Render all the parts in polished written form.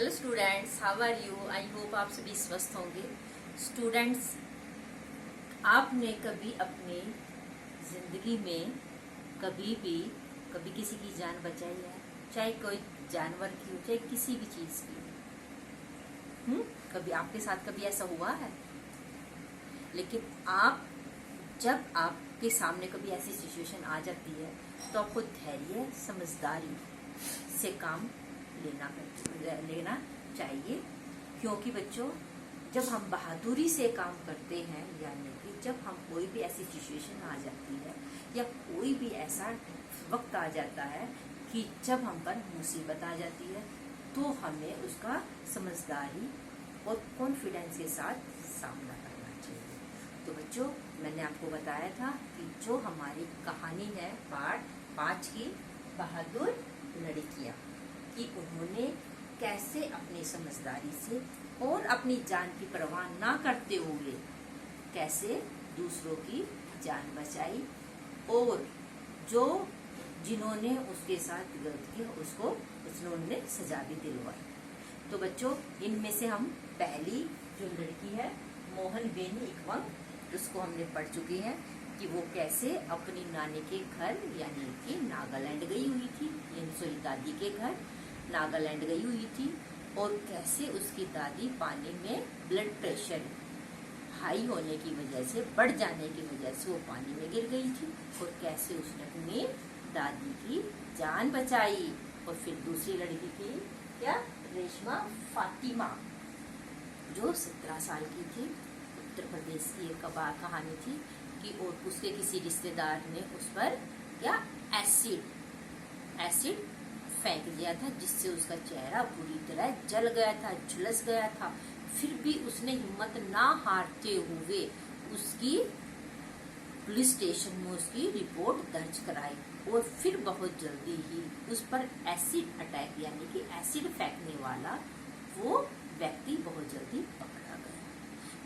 Hello students, how are you? I hope आप सभी स्वस्थ होंगे। स्टूडेंट्स, आपने कभी अपनी जिंदगी में कभी किसी की जान बचाई है? चाहे कोई जानवर की हो, चाहे किसी भी चीज की। कभी आपके साथ कभी ऐसा हुआ है? लेकिन जब आपके सामने कभी ऐसी सिचुएशन आ जाती है तो आपको धैर्य समझदारी से काम लेना चाहिए। क्योंकि बच्चों, जब हम बहादुरी से काम करते हैं, यानी कि जब हम कोई भी ऐसी सिचुएशन आ जाती है या कोई भी ऐसा वक्त आ जाता है कि जब हम पर मुसीबत आ जाती है, तो हमें उसका समझदारी और कॉन्फिडेंस के साथ सामना करना चाहिए। तो बच्चों, मैंने आपको बताया था कि जो हमारी कहानी है पार्ट 5 की, बहादुर लड़कियां, कि उन्होंने कैसे अपनी समझदारी से और अपनी जान की परवाह ना करते हुए कैसे दूसरों की जान बचाई, और जिन्होंने उसके साथ गलत किया उसको उन्होंने सजा भी दिलवाई। तो बच्चों, इनमें से हम पहली जो लड़की है मोहन बेनी इकवंग, उसको हमने पढ़ चुकी है कि वो कैसे अपनी नानी के घर यानी कि नागालैंड गई हुई थी, यानी दादी के घर नागालैंड गई हुई थी, और कैसे उसकी दादी पानी में ब्लड प्रेशर हाई होने की वजह से, बढ़ जाने की वजह से वो पानी में गिर गई थी, और कैसे उसने अपनी दादी की जान बचाई। और फिर दूसरी लड़की थी क्या, रेशमा फातिमा, जो 17 साल की थी। उत्तर प्रदेश की एक कहानी थी कि और उसके किसी रिश्तेदार ने उस पर क्या एसिड फेंक दिया था, जिससे उसका चेहरा बुरी तरह जल गया था, झुलस गया था। फिर भी उसने हिम्मत ना हारते हुए उसकी पुलिस स्टेशन में उसकी रिपोर्ट दर्ज कराई, और फिर बहुत जल्दी ही उस पर एसिड अटैक यानी कि एसिड फेंकने वाला वो व्यक्ति बहुत जल्दी पकड़ा गया।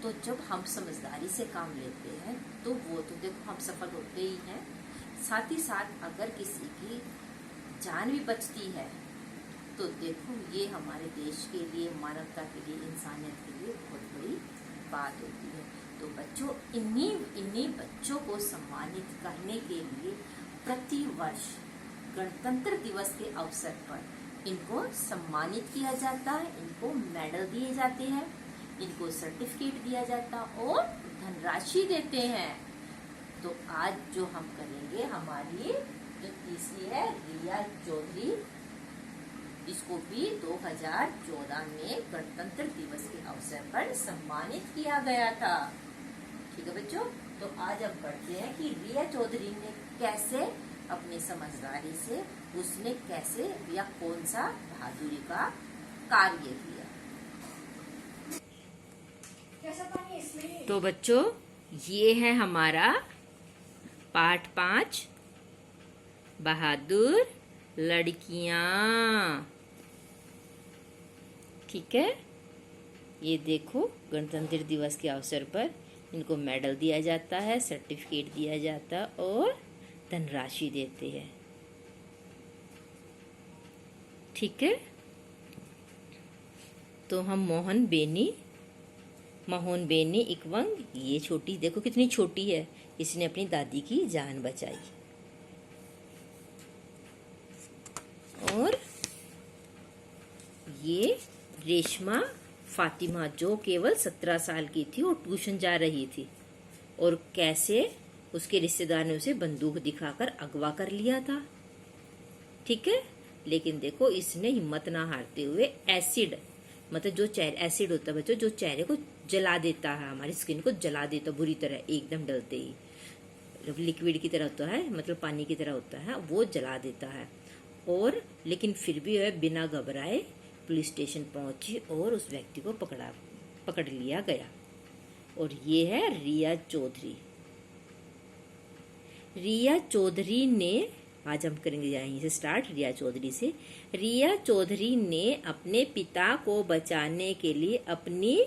तो जब हम समझदारी से काम लेते हैं तो वो तो देखो हम सफल होते ही हैं, साथ ही साथ अगर किसी की जान भी बचती है तो देखो ये हमारे देश के लिए, मानवता के लिए, इंसानियत के लिए बहुत बड़ी बात होती है। तो बच्चों, इन्हीं बच्चों को सम्मानित करने के लिए प्रति वर्ष गणतंत्र दिवस के अवसर पर इनको सम्मानित किया जाता है, इनको मेडल दिए जाते हैं, इनको सर्टिफिकेट दिया जाता और धनराशि देते हैं। तो आज जो हम करेंगे, हमारी जो तीसरी है रिया चौधरी, इसको भी 2014 में गणतंत्र दिवस के अवसर पर सम्मानित किया गया था। ठीक है बच्चों, तो आज हम पढ़ते हैं कि रिया चौधरी ने कैसे अपनी समझदारी से उसने कैसे या कौन सा बहादुरी का कार्य किया। तो बच्चों, ये है हमारा पार्ट 5, बहादुर लड़कियां। ठीक है, ये देखो गणतंत्र दिवस के अवसर पर इनको मेडल दिया जाता है, सर्टिफिकेट दिया जाता है और धनराशि देते हैं। ठीक है, तो हम मोहन बेनी इकवंग, ये छोटी देखो कितनी छोटी है, इसने अपनी दादी की जान बचाई। और ये रेशमा फातिमा, जो केवल 17 साल की थी और ट्यूशन जा रही थी, और कैसे उसके रिश्तेदार ने उसे बंदूक दिखाकर अगवा कर लिया था। ठीक है, लेकिन देखो इसने हिम्मत ना हारते हुए एसिड, मतलब जो एसिड होता है बच्चों, जो चेहरे को जला देता है, हमारी स्किन को जला देता बुरी तरह, एकदम डलते ही, लिक्विड की तरह होता है, मतलब पानी की तरह होता है, वो जला देता है। और लेकिन फिर भी वह बिना घबराए पुलिस स्टेशन पहुंची और उस व्यक्ति को पकड़ लिया गया। और ये है रिया चौधरी। रिया चौधरी ने, आज हम करेंगे यहीं से स्टार्ट, रिया चौधरी से। रिया चौधरी ने अपने पिता को बचाने के लिए अपनी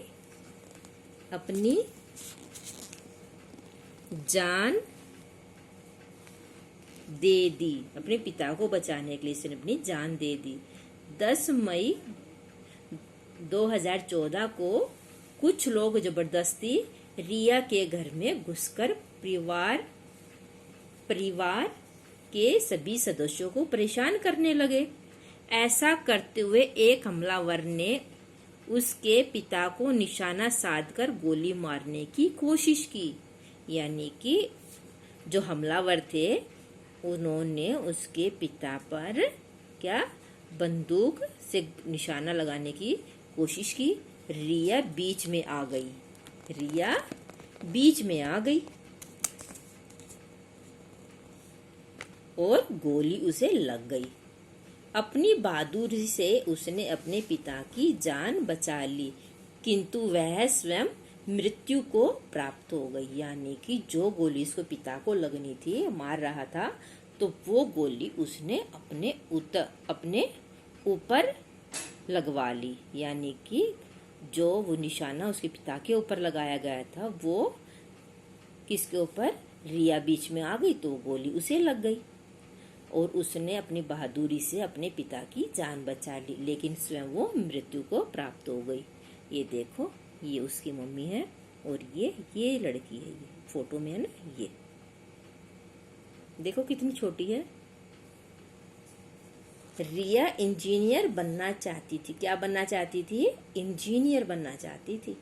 जान दे दी। अपने पिता को बचाने के लिए इसने अपनी जान दे दी। 10 मई 2014 को कुछ लोग जबरदस्ती रिया के घर में घुसकर परिवार के सभी सदस्यों को परेशान करने लगे। ऐसा करते हुए एक हमलावर ने उसके पिता को निशाना साधकर गोली मारने की कोशिश की। यानी कि जो हमलावर थे उन्होंने उसके पिता पर क्या बंदूक से निशाना लगाने की कोशिश की। रिया बीच में आ गई और गोली उसे लग गई। अपनी बहादुरी से उसने अपने पिता की जान बचा ली, किंतु वह स्वयं मृत्यु को प्राप्त हो गई। यानी कि जो गोली उसके पिता को लगनी थी, मार रहा था, तो वो गोली उसने अपने ऊपर लगवा ली। यानी कि जो वो निशाना उसके पिता के ऊपर लगाया गया था वो किसके ऊपर, रिया बीच में आ गई तो गोली उसे लग गई और उसने अपनी बहादुरी से अपने पिता की जान बचा ली, लेकिन स्वयं वो मृत्यु को प्राप्त हो गई। ये देखो, ये उसकी मम्मी है और ये लड़की है, ये फोटो में है ना, ये देखो कितनी छोटी है। रिया इंजीनियर बनना चाहती थी। क्या बनना चाहती थी? इंजीनियर बनना चाहती थी।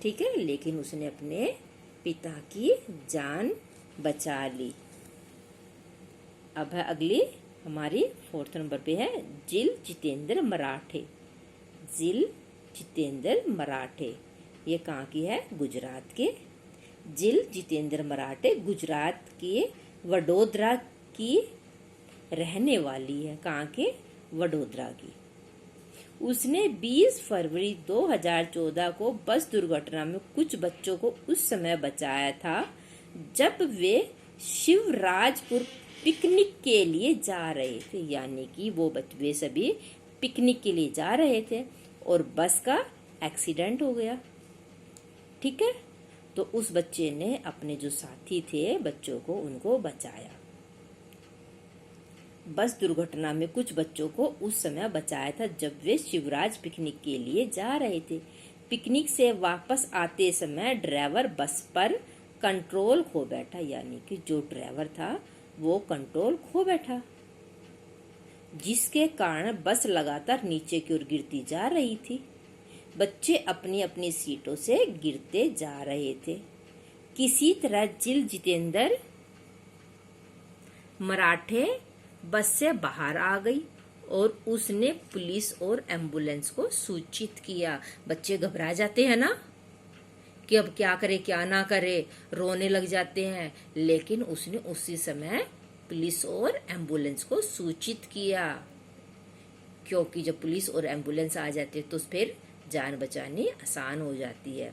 ठीक है, लेकिन उसने अपने पिता की जान बचा ली। अब है अगली हमारी 4th नंबर पे है जिल जितेंद्र मराठे। ये कहाँ की है? गुजरात के। जिल जितेंद्र मराठे गुजरात के वडोदरा की रहने वाली है। कहाँ के? वडोदरा की। उसने 20 फरवरी 2014 को बस दुर्घटना में कुछ बच्चों को उस समय बचाया था जब वे शिवराजपुर पिकनिक के लिए जा रहे थे। यानी कि वे सभी पिकनिक के लिए जा रहे थे और बस का एक्सीडेंट हो गया। ठीक है, तो उस बच्चे ने अपने जो साथी थे बच्चों को, उनको बचाया। बस दुर्घटना में कुछ बच्चों को उस समय बचाया था जब वे शिवराज पिकनिक के लिए जा रहे थे। पिकनिक से वापस आते समय ड्राइवर बस पर कंट्रोल खो बैठा। यानी कि जो ड्राइवर था वो कंट्रोल खो बैठा, जिसके कारण बस लगातार नीचे की ओर गिरती जा रही थी। बच्चे अपनी अपनी सीटों से गिरते जा रहे थे। किसी तरह जिल जितेंद्र मराठे बस से बाहर आ गई और उसने पुलिस और एम्बुलेंस को सूचित किया। बच्चे घबरा जाते हैं ना कि अब क्या करे क्या ना करे, रोने लग जाते हैं, लेकिन उसने उसी समय पुलिस और एम्बुलेंस को सूचित किया, क्योंकि जब पुलिस और एम्बुलेंस आ जाती है तो फिर जान बचानी आसान हो जाती है।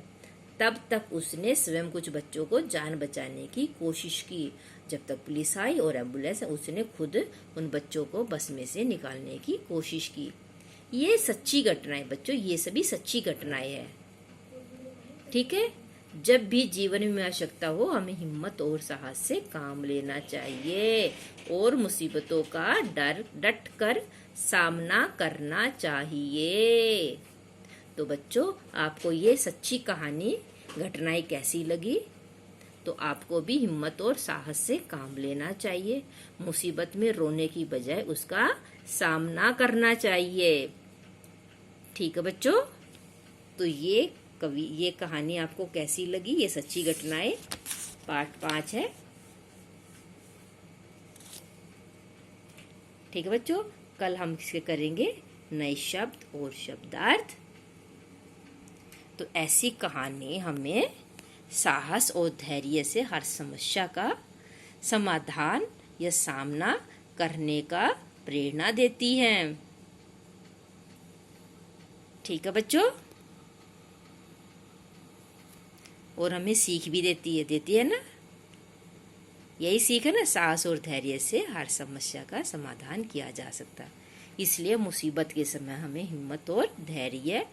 तब तक उसने स्वयं कुछ बच्चों को जान बचाने की कोशिश की। जब तक पुलिस आई और एम्बुलेंस, उसने खुद उन बच्चों को बस में से निकालने की कोशिश की। ये सच्ची घटनाएं बच्चों, ये सभी सच्ची घटनाएं हैं। ठीक है, जब भी जीवन में आवश्यकता हो हमें हिम्मत और साहस से काम लेना चाहिए और मुसीबतों का डट कर सामना करना चाहिए। तो बच्चों, आपको ये सच्ची कहानी घटनाएं कैसी लगी? तो आपको भी हिम्मत और साहस से काम लेना चाहिए। मुसीबत में रोने की बजाय उसका सामना करना चाहिए। ठीक है बच्चों, तो ये कहानी आपको कैसी लगी? ये सच्ची घटनाएं पार्ट 5 है। ठीक है बच्चों, कल हम इसके करेंगे नए शब्द और शब्दार्थ। तो ऐसी कहानी हमें साहस और धैर्य से हर समस्या का समाधान या सामना करने का प्रेरणा देती है। ठीक है बच्चों, और हमें सीख भी देती है ना। यही सीख है ना, साहस और धैर्य से हर समस्या का समाधान किया जा सकता है। इसलिए मुसीबत के समय हमें हिम्मत और धैर्य,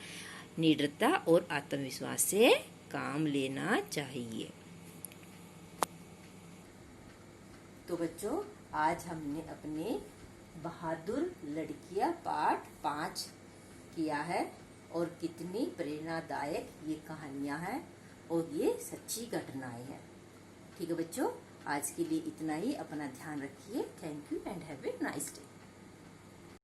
निडरता और आत्मविश्वास से काम लेना चाहिए। तो बच्चों, आज हमने अपने बहादुर लड़कियां पार्ट 5 किया है और कितनी प्रेरणादायक ये कहानियां हैं और ये सच्ची घटनाएं हैं। ठीक है बच्चों, आज के लिए इतना ही। अपना ध्यान रखिए। Thank you and have a nice day.